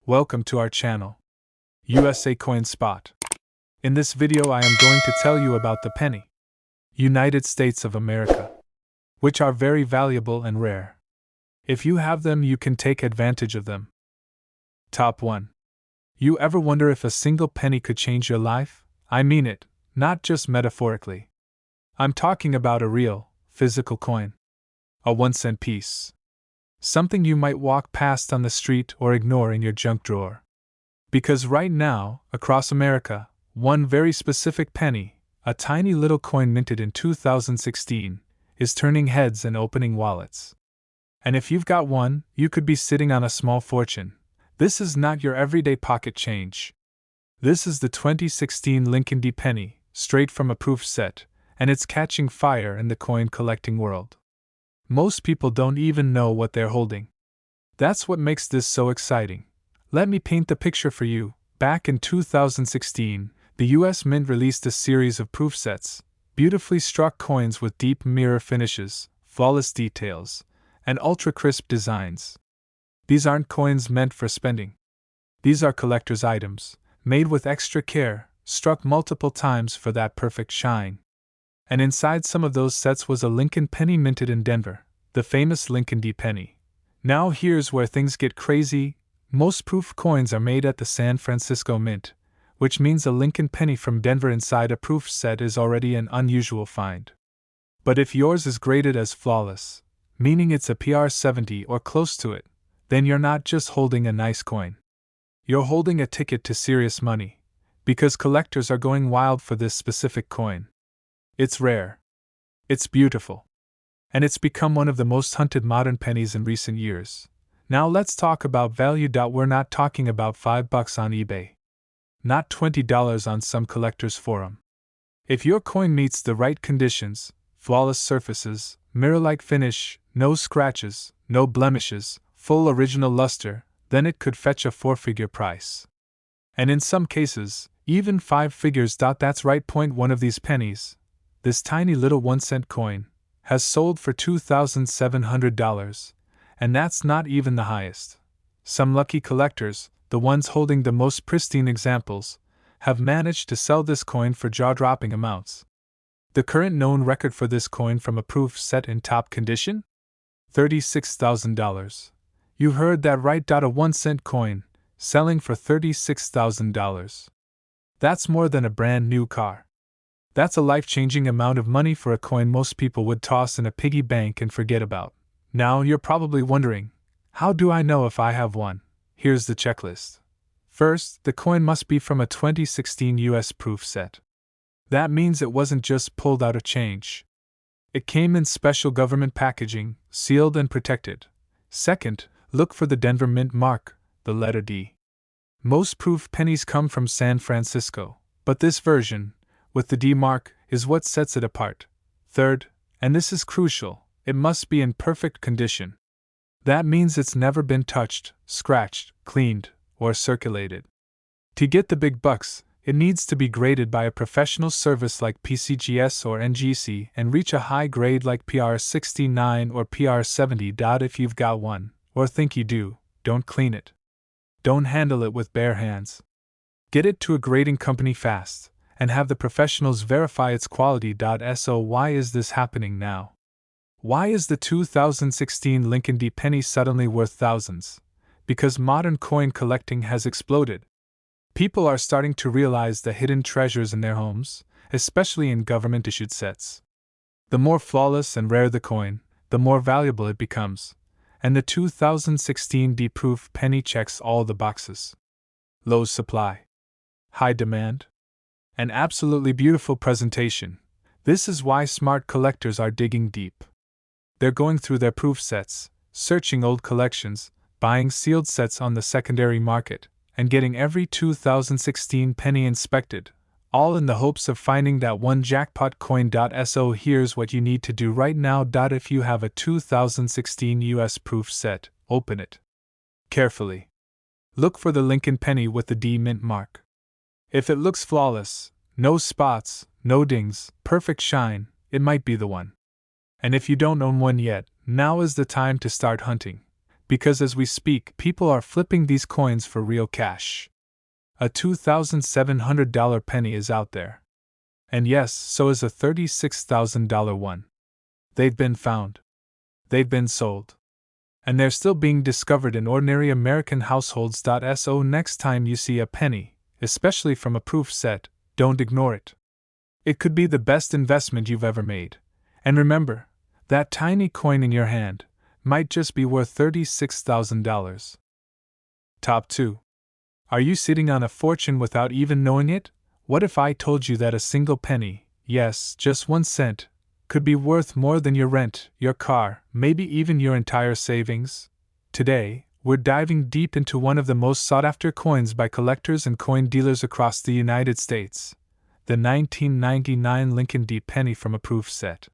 Welcome to our channel, USA Coin Spot. In this video I am going to tell you about the penny, United States of America, which are very valuable and rare. If you have them, you can take advantage of them. Top 1. You ever wonder if a single penny could change your life? I mean it, not just metaphorically. I'm talking about a real, physical coin. A 1-cent piece. Something you might walk past on the street or ignore in your junk drawer. Because right now, across America, one very specific penny, a tiny little coin minted in 2016, is turning heads and opening wallets. And if you've got one, you could be sitting on a small fortune. This is not your everyday pocket change. This is the 2016 Lincoln D. penny, straight from a proof set, and it's catching fire in the coin collecting world. Most people don't even know what they're holding. That's what makes this so exciting. Let me paint the picture for you. Back in 2016, the US Mint released a series of proof sets, beautifully struck coins with deep mirror finishes, flawless details, and ultra-crisp designs. These aren't coins meant for spending. These are collector's items, made with extra care, struck multiple times for that perfect shine. And inside some of those sets was a Lincoln penny minted in Denver, the famous Lincoln D. penny. Now here's where things get crazy. Most proof coins are made at the San Francisco Mint, which means a Lincoln penny from Denver inside a proof set is already an unusual find. But if yours is graded as flawless, meaning it's a PR 70 or close to it, then you're not just holding a nice coin. You're holding a ticket to serious money, because collectors are going wild for this specific coin. It's rare. It's beautiful. And it's become one of the most hunted modern pennies in recent years. Now let's talk about value. We're not talking about $5 on eBay. Not $20 on some collector's forum. If your coin meets the right conditions, flawless surfaces, mirror-like finish, no scratches, no blemishes, full original luster, then it could fetch a 4-figure price. And in some cases, even 5 figures. That's right. One of these pennies, this tiny little 1-cent coin, has sold for $2,700, and that's not even the highest. Some lucky collectors, the ones holding the most pristine examples, have managed to sell this coin for jaw-dropping amounts. The current known record for this coin from a proof set in top condition? $36,000. You heard that right. A 1-cent coin, selling for $36,000. That's more than a brand new car. That's a life-changing amount of money for a coin most people would toss in a piggy bank and forget about. Now you're probably wondering, how do I know if I have one? Here's the checklist. First, the coin must be from a 2016 US proof set. That means it wasn't just pulled out of change. It came in special government packaging, sealed and protected. Second, look for the Denver Mint mark, the letter D. Most proof pennies come from San Francisco, but this version, with the D mark, is what sets it apart. Third, and this is crucial, it must be in perfect condition. That means it's never been touched, scratched, cleaned, or circulated. To get the big bucks, it needs to be graded by a professional service like PCGS or NGC and reach a high grade like PR 69 or PR 70. If you've got one, or think you do, don't clean it. Don't handle it with bare hands. Get it to a grading company fast, and have the professionals verify its quality. So why is this happening now? Why is the 2016 Lincoln D. penny suddenly worth thousands? Because modern coin collecting has exploded. People are starting to realize the hidden treasures in their homes, especially in government-issued sets. The more flawless and rare the coin, the more valuable it becomes, and the 2016 D proof penny checks all the boxes. Low supply. High demand. An absolutely beautiful presentation. This is why smart collectors are digging deep. They're going through their proof sets, searching old collections, buying sealed sets on the secondary market, and getting every 2016 penny inspected, all in the hopes of finding that one jackpot coin. So here's what you need to do right now. If you have a 2016 US proof set, open it carefully. Look for the Lincoln penny with the D Mint mark. If it looks flawless, no spots, no dings, perfect shine, it might be the one. And if you don't own one yet, now is the time to start hunting. because as we speak, people are flipping these coins for real cash. A $2,700 penny is out there. And yes, so is a $36,000 one. They've been found. They've been sold. And they're still being discovered in ordinary American households. So next time you see a penny, especially from a proof set, don't ignore it. It could be the best investment you've ever made. And remember, that tiny coin in your hand might just be worth $36,000. Top 2. Are you sitting on a fortune without even knowing it? What if I told you that a single penny, yes, just 1 cent, could be worth more than your rent, your car, maybe even your entire savings? Today, we're diving deep into one of the most sought-after coins by collectors and coin dealers across the United States, the 1999 Lincoln D. penny from a proof set.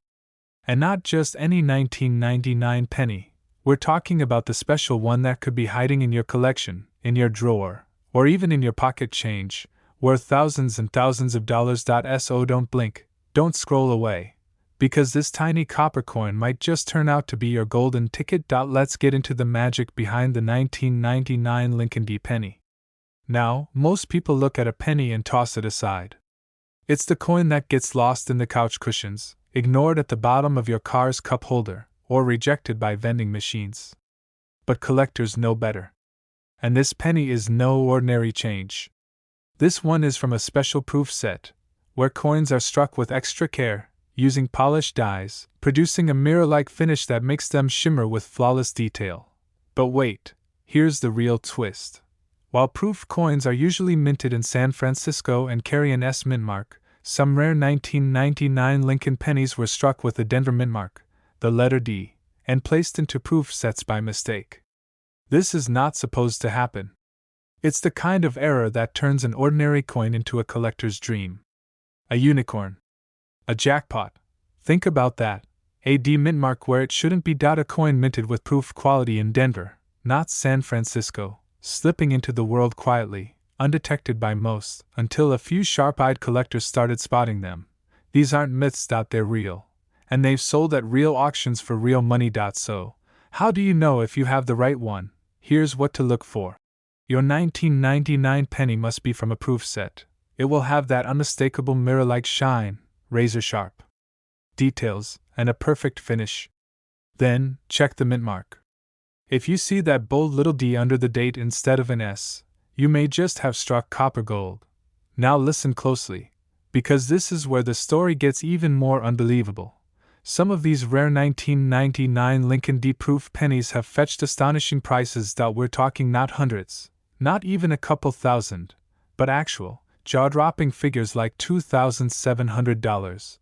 And not just any 1999 penny, we're talking about the special one that could be hiding in your collection, in your drawer, or even in your pocket change, worth thousands and thousands of dollars. So don't blink, don't scroll away, because this tiny copper coin might just turn out to be your golden ticket. Let's get into the magic behind the 1999 Lincoln D. penny. Now, most people look at a penny and toss it aside. It's the coin that gets lost in the couch cushions, ignored at the bottom of your car's cup holder, or rejected by vending machines. But collectors know better. And this penny is no ordinary change. This one is from a special proof set, where coins are struck with extra care, using polished dies, producing a mirror-like finish that makes them shimmer with flawless detail. But wait, here's the real twist. While proof coins are usually minted in San Francisco and carry an S mint mark, some rare 1999 Lincoln pennies were struck with the Denver mint mark, the letter D, and placed into proof sets by mistake. This is not supposed to happen. It's the kind of error that turns an ordinary coin into a collector's dream. A unicorn. A jackpot. Think about that. A D mint mark where it shouldn't be. A coin minted with proof quality in Denver, not San Francisco, slipping into the world quietly, undetected by most, until a few sharp-eyed collectors started spotting them. These aren't myths. They're real. And they've sold at real auctions for real money. So, how do you know if you have the right one? Here's what to look for. Your 1999 penny must be from a proof set. It will have that unmistakable mirror-like shine, razor-sharp details, and a perfect finish. Then, check the mint mark. If you see that bold little D under the date instead of an S, you may just have struck copper gold. Now listen closely, because this is where the story gets even more unbelievable. Some of these rare 1999 Lincoln D proof pennies have fetched astonishing prices. We're talking not hundreds, not even a couple thousand, but actual, jaw-dropping figures like $2,700.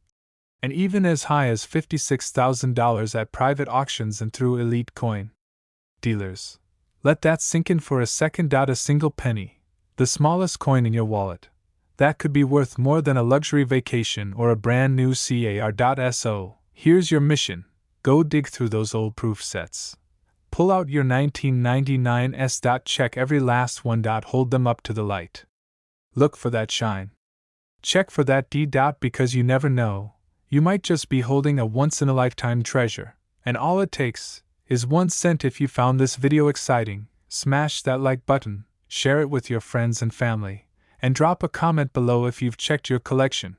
And even as high as $56,000 at private auctions and through elite coin dealers. Let that sink in for a second. A single penny, the smallest coin in your wallet, that could be worth more than a luxury vacation or a brand new car. So, here's your mission. Go dig through those old proof sets. Pull out your 1999s. Check every last one. Hold them up to the light. Look for that shine. Check for that D. Because you never know. You might just be holding a once-in-a-lifetime treasure, and all it takes is 1 cent. If you found this video exciting, smash that like button, share it with your friends and family, and drop a comment below if you've checked your collection.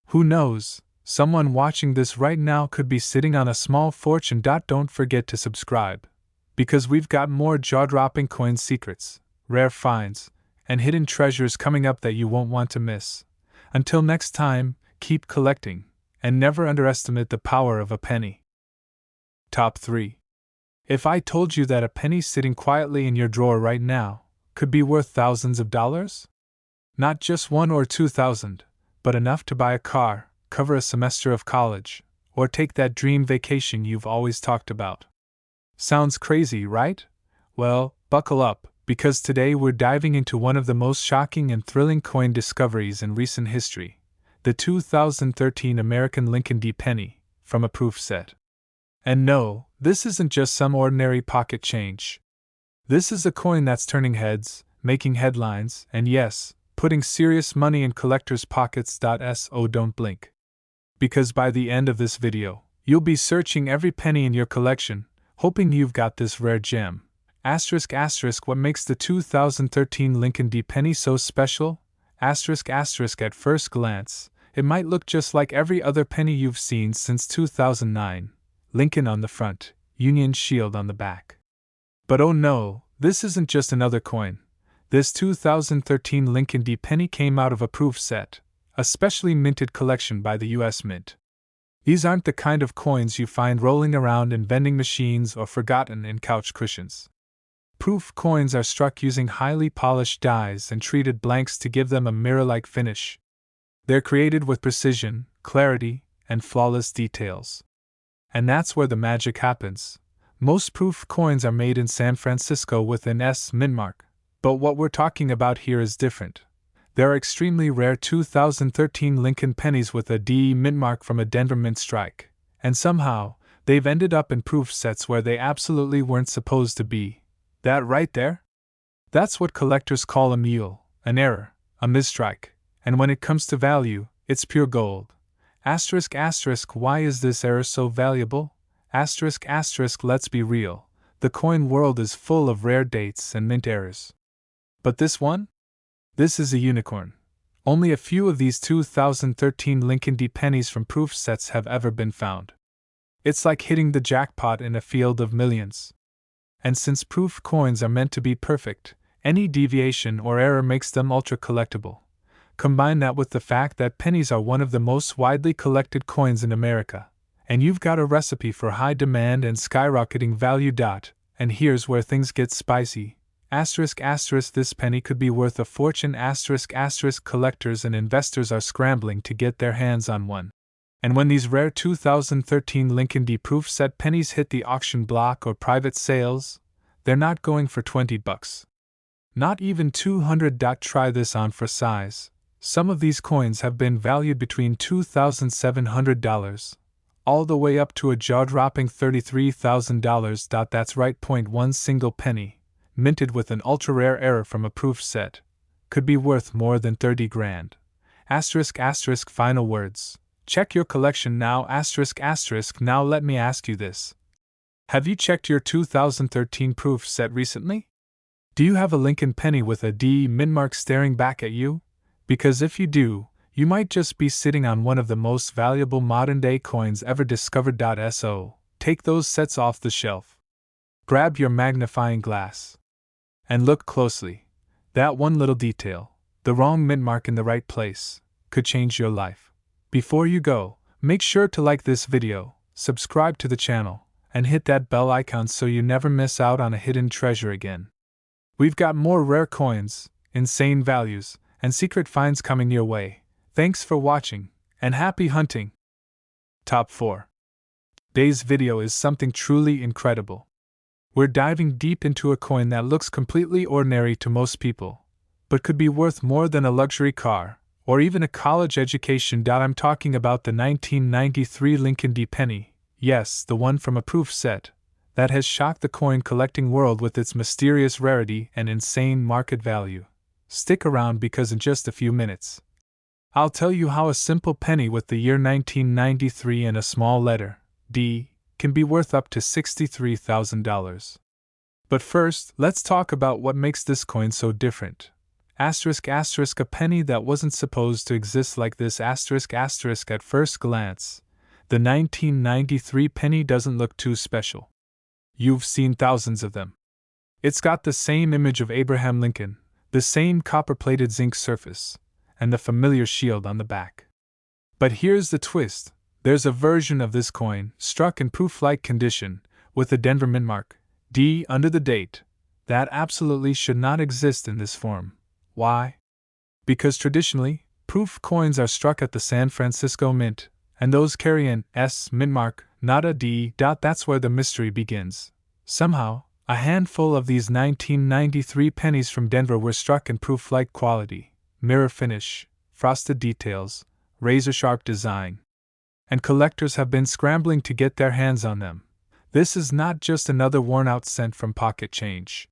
Who knows, someone watching this right now could be sitting on a small fortune. Don't forget to subscribe, because we've got more jaw-dropping coin secrets, rare finds, and hidden treasures coming up that you won't want to miss. Until next time, keep collecting, and never underestimate the power of a penny. Top 3. If I told you that a penny sitting quietly in your drawer right now could be worth thousands of dollars? Not just 1 or 2,000, but enough to buy a car, cover a semester of college, or take that dream vacation you've always talked about. Sounds crazy, right? Well, buckle up, because today we're diving into one of the most shocking and thrilling coin discoveries in recent history, the 2013 American Lincoln D. penny, from a proof set. And no, this isn't just some ordinary pocket change. This is a coin that's turning heads, making headlines, and yes, putting serious money in collectors' pockets. So don't blink. Because by the end of this video, you'll be searching every penny in your collection, hoping you've got this rare gem, Asterisk asterisk what makes the 2013 Lincoln D. Penny so special? Asterisk asterisk at first glance, it might look just like every other penny you've seen since 2009. Lincoln on the front, Union Shield on the back. But oh no, this isn't just another coin. This 2013 Lincoln D. Penny came out of a proof set, a specially minted collection by the U.S. Mint. These aren't the kind of coins you find rolling around in vending machines or forgotten in couch cushions. Proof coins are struck using highly polished dies and treated blanks to give them a mirror-like finish. They're created with precision, clarity, and flawless details. And that's where the magic happens. Most proof coins are made in San Francisco with an S mint mark, but what we're talking about here is different. There are extremely rare 2013 Lincoln pennies with a D mint mark from a Denver mint strike, and somehow, they've ended up in proof sets where they absolutely weren't supposed to be. That right there? That's what collectors call a mule, an error, a mistrike, and when it comes to value, it's pure gold. Asterisk asterisk why is this error so valuable? Asterisk asterisk let's be real, the coin world is full of rare dates and mint errors. But this one? This is a unicorn. Only a few of these 2013 Lincoln D. pennies from proof sets have ever been found. It's like hitting the jackpot in a field of millions. And since proof coins are meant to be perfect, any deviation or error makes them ultra collectible. Combine that with the fact that pennies are one of the most widely collected coins in America, and you've got a recipe for high demand and skyrocketing value. And here's where things get spicy. Asterisk asterisk this penny could be worth a fortune. Asterisk asterisk collectors and investors are scrambling to get their hands on one. And when these rare 2013 Lincoln D. proof set pennies hit the auction block or private sales, they're not going for $20. Not even $200. Try this on for size. Some of these coins have been valued between $2,700, all the way up to a jaw-dropping $33,000. That's right. One single penny, minted with an ultra-rare error from a proof set, could be worth more than 30 grand. Asterisk asterisk final words. Check your collection now. Asterisk asterisk now let me ask you this. Have you checked your 2013 proof set recently? Do you have a Lincoln penny with a D mint mark staring back at you? Because if you do, you might just be sitting on one of the most valuable modern-day coins ever discovered. So, take those sets off the shelf. Grab your magnifying glass. And look closely. That one little detail, the wrong mint mark in the right place, could change your life. Before you go, make sure to like this video, subscribe to the channel, and hit that bell icon so you never miss out on a hidden treasure again. We've got more rare coins, insane values, and secret finds coming your way. Thanks for watching, and happy hunting! Top 4. Today's video is something truly incredible. We're diving deep into a coin that looks completely ordinary to most people, but could be worth more than a luxury car, or even a college education. I'm talking about the 1993 Lincoln D. Penny, yes, the one from a proof set, that has shocked the coin collecting world with its mysterious rarity and insane market value. Stick around because in just a few minutes, I'll tell you how a simple penny with the year 1993 and a small letter, D, can be worth up to $63,000. But first, let's talk about what makes this coin so different. Asterisk asterisk a penny that wasn't supposed to exist like this. Asterisk asterisk at first glance, the 1993 penny doesn't look too special. You've seen thousands of them. It's got the same image of Abraham Lincoln, the same copper-plated zinc surface, and the familiar shield on the back. But here's the twist. There's a version of this coin, struck in proof-like condition, with the Denver mint mark, D, under the date, that absolutely should not exist in this form. Why? Because traditionally, proof coins are struck at the San Francisco Mint, and those carry an S mint mark, not a D. That's where the mystery begins. Somehow, a handful of these 1993 pennies from Denver were struck in proof-like quality, mirror finish, frosted details, razor-sharp design. And collectors have been scrambling to get their hands on them. This is not just another worn-out cent from pocket change.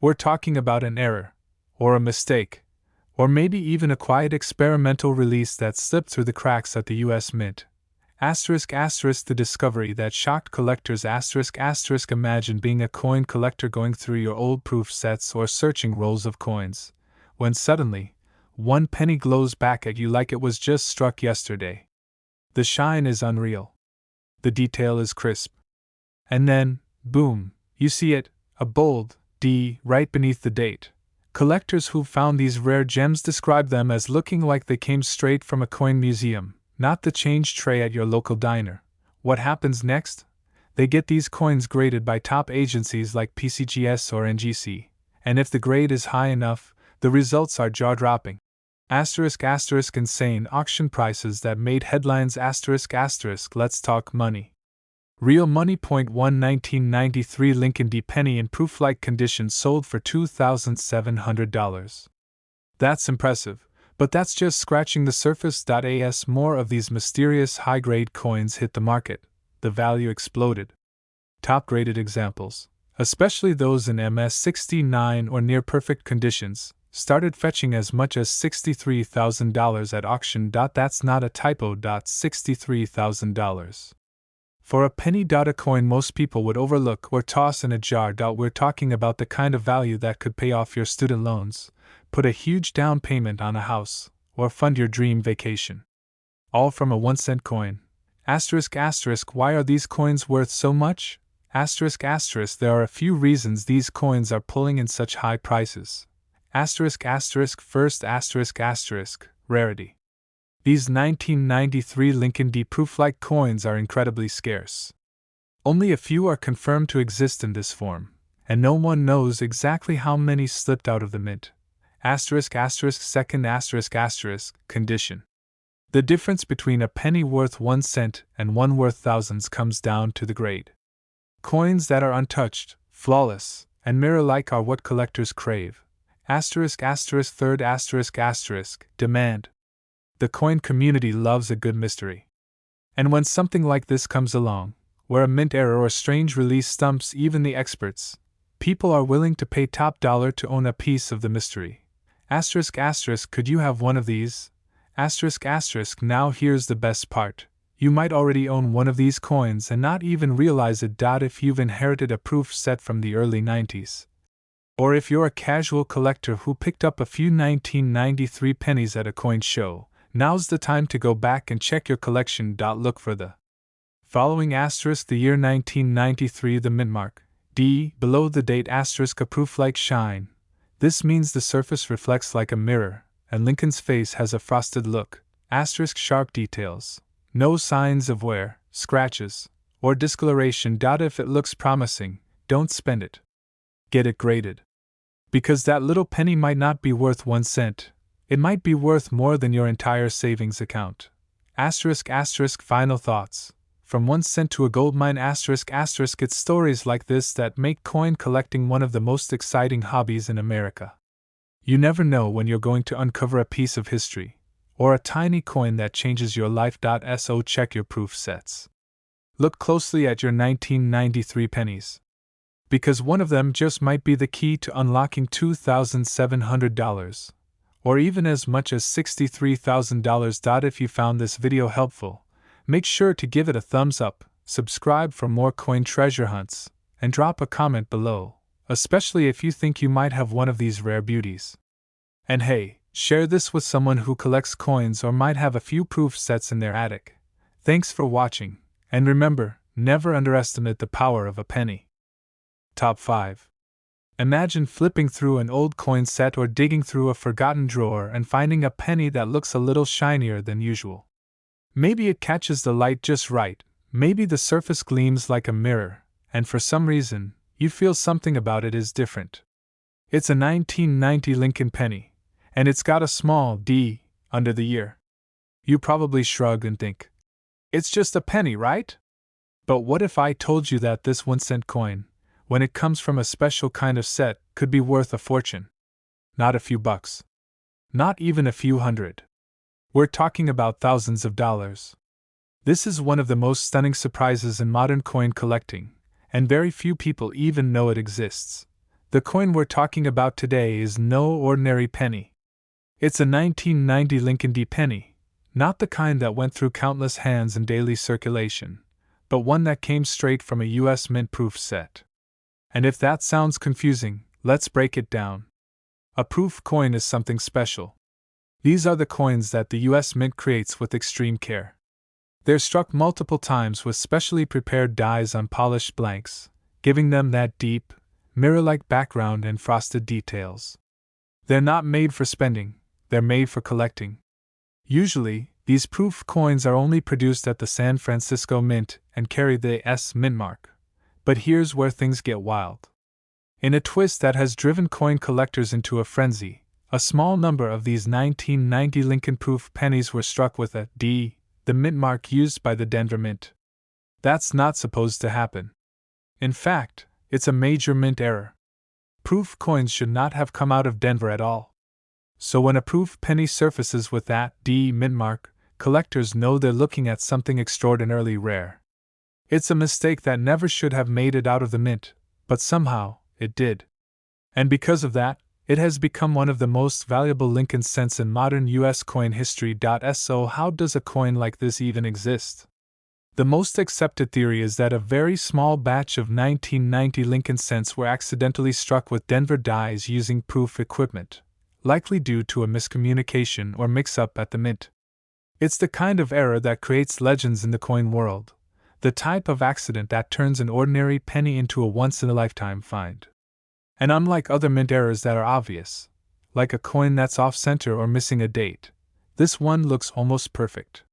We're talking about an error, or a mistake, or maybe even a quiet experimental release that slipped through the cracks at the U.S. Mint. Asterisk asterisk the discovery that shocked collectors asterisk asterisk imagine being a coin collector going through your old proof sets or searching rolls of coins, when suddenly, one penny glows back at you like it was just struck yesterday. The shine is unreal. The detail is crisp. And then, boom, you see it, a bold D right beneath the date. Collectors who've found these rare gems describe them as looking like they came straight from a coin museum, not the change tray at your local diner. What happens next? They get these coins graded by top agencies like PCGS or NGC, and if the grade is high enough, the results are jaw-dropping. Asterisk asterisk insane auction prices that made headlines asterisk asterisk let's talk money. Real money. 1993 Lincoln D. penny in proof-like condition sold for $2,700. That's impressive, but that's just scratching the surface. As more of these mysterious high-grade coins hit the market, the value exploded. Top-graded examples, especially those in MS-69 or near-perfect conditions, started fetching as much as $63,000 at auction. That's not a typo. $63,000. For a penny. A coin most people would overlook or toss in a jar. We're talking about the kind of value that could pay off your student loans, put a huge down payment on a house, or fund your dream vacation. All from a 1-cent coin. Asterisk asterisk why are these coins worth so much? Asterisk asterisk there are a few reasons these coins are pulling in such high prices. Asterisk asterisk first asterisk asterisk rarity. These 1993 Lincoln D. proof-like coins are incredibly scarce. Only a few are confirmed to exist in this form, and no one knows exactly how many slipped out of the mint. Asterisk asterisk second asterisk asterisk condition. The difference between a penny worth 1 cent and one worth thousands comes down to the grade. Coins that are untouched, flawless, and mirror-like are what collectors crave. Asterisk asterisk third asterisk asterisk demand. The coin community loves a good mystery. And when something like this comes along, where a mint error or strange release stumps even the experts, people are willing to pay top dollar to own a piece of the mystery. Asterisk asterisk could you have one of these? Asterisk asterisk now here's the best part. You might already own one of these coins and not even realize it. If you've inherited a proof set from the early 90s. Or if you're a casual collector who picked up a few 1993 pennies at a coin show, now's the time to go back and check your collection. Look for the following asterisk the year 1993 the mint mark, D, below the date asterisk a proof-like shine. This means the surface reflects like a mirror, and Lincoln's face has a frosted look, asterisk sharp details. No signs of wear, scratches, or discoloration. If it looks promising, don't spend it. Get it graded. Because that little penny might not be worth 1 cent. It might be worth more than your entire savings account. Asterisk asterisk final thoughts. From 1 cent to a gold mine asterisk asterisk it's stories like this that make coin collecting one of the most exciting hobbies in America. You never know when you're going to uncover a piece of history, or a tiny coin that changes your life. So check your proof sets. Look closely at your 1993 pennies. Because one of them just might be the key to unlocking $2,700. Or even as much as $63,000. If you found this video helpful, make sure to give it a thumbs up, subscribe for more coin treasure hunts, and drop a comment below, especially if you think you might have one of these rare beauties. And hey, share this with someone who collects coins or might have a few proof sets in their attic. Thanks for watching, and remember, never underestimate the power of a penny. Top 5. Imagine flipping through an old coin set or digging through a forgotten drawer and finding a penny that looks a little shinier than usual. Maybe it catches the light just right, maybe the surface gleams like a mirror, and for some reason, you feel something about it is different. It's a 1990 Lincoln penny, and it's got a small D under the year. You probably shrug and think, it's just a penny, right? But what if I told you that this 1-cent coin, when it comes from a special kind of set, could be worth a fortune? Not a few bucks. Not even a few hundred. We're talking about thousands of dollars. This is one of the most stunning surprises in modern coin collecting, and very few people even know it exists. The coin we're talking about today is no ordinary penny. It's a 1990 Lincoln D. penny, Not the kind that went through countless hands in daily circulation, but one that came straight from a US mint-proof set. And if that sounds confusing, let's break it down. A proof coin is something special. These are the coins that the US Mint creates with extreme care. They're struck multiple times with specially prepared dies on polished blanks, giving them that deep, mirror-like background and frosted details. They're not made for spending, they're made for collecting. Usually, these proof coins are only produced at the San Francisco Mint and carry the S Mint mark. But here's where things get wild. In a twist that has driven coin collectors into a frenzy, a small number of these 1990 Lincoln-proof pennies were struck with a D, the mint mark used by the Denver Mint. That's not supposed to happen. In fact, it's a major mint error. Proof coins should not have come out of Denver at all. So when a proof penny surfaces with that D mint mark, collectors know they're looking at something extraordinarily rare. It's a mistake that never should have made it out of the mint, but somehow, it did. And because of that, it has become one of the most valuable Lincoln cents in modern U.S. coin history. So how does a coin like this even exist? The most accepted theory is that a very small batch of 1990 Lincoln cents were accidentally struck with Denver dies using proof equipment, likely due to a miscommunication or mix-up at the mint. It's the kind of error that creates legends in the coin world, the type of accident that turns an ordinary penny into a once-in-a-lifetime find. And unlike other mint errors that are obvious, like a coin that's off-center or missing a date, this one looks almost perfect.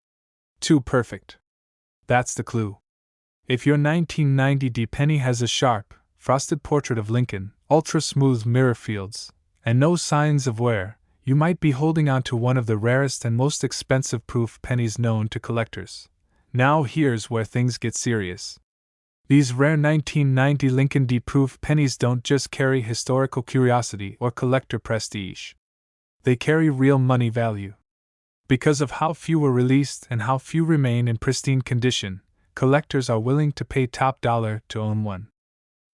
Too perfect. That's the clue. If your 1990 D penny has a sharp, frosted portrait of Lincoln, ultra-smooth mirror fields, and no signs of wear, you might be holding on to one of the rarest and most expensive proof pennies known to collectors. Now here's where things get serious. These rare 1990 Lincoln D proof pennies don't just carry historical curiosity or collector prestige. They carry real money value. Because of how few were released and how few remain in pristine condition, collectors are willing to pay top dollar to own one.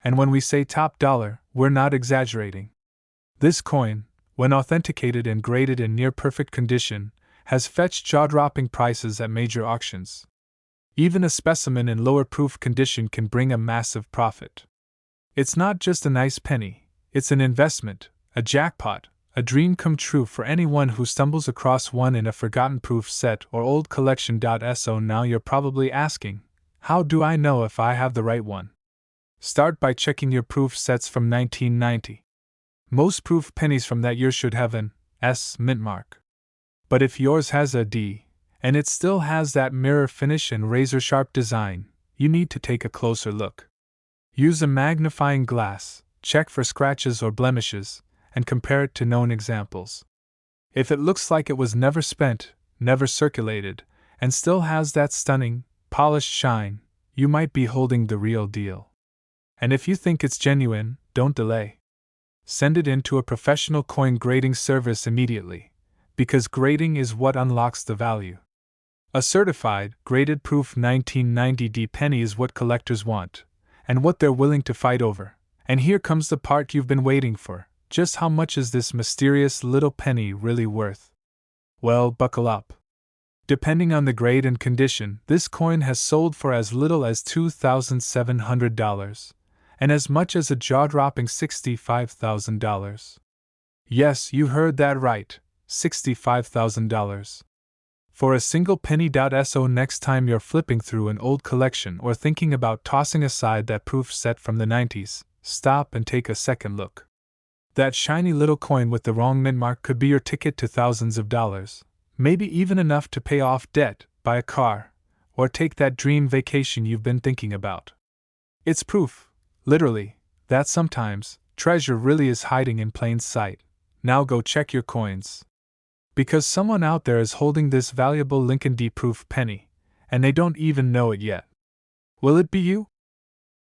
And when we say top dollar, we're not exaggerating. This coin, when authenticated and graded in near-perfect condition, has fetched jaw-dropping prices at major auctions. Even a specimen in lower proof condition can bring a massive profit. It's not just a nice penny, it's an investment, a jackpot, a dream come true for anyone who stumbles across one in a forgotten proof set or old collection. So now you're probably asking, how do I know if I have the right one? Start by checking your proof sets from 1990. Most proof pennies from that year should have an S mint mark. But if yours has a D, and it still has that mirror finish and razor-sharp design, you need to take a closer look. Use a magnifying glass, check for scratches or blemishes, and compare it to known examples. If it looks like it was never spent, never circulated, and still has that stunning, polished shine, you might be holding the real deal. And if you think it's genuine, don't delay. Send it in to a professional coin grading service immediately, because grading is what unlocks the value. A certified, graded proof 1990 D penny is what collectors want, and what they're willing to fight over. And here comes the part you've been waiting for. Just how much is this mysterious little penny really worth? Well, buckle up. Depending on the grade and condition, this coin has sold for as little as $2,700, and as much as a jaw-dropping $65,000. Yes, you heard that right, $65,000. For a single penny. So next time you're flipping through an old collection or thinking about tossing aside that proof set from the 90s, stop and take a second look. That shiny little coin with the wrong mint mark could be your ticket to thousands of dollars, maybe even enough to pay off debt, buy a car, or take that dream vacation you've been thinking about. It's proof, literally, that sometimes treasure really is hiding in plain sight. Now go check your coins. Because someone out there is holding this valuable Lincoln D proof penny, and they don't even know it yet. Will it be you?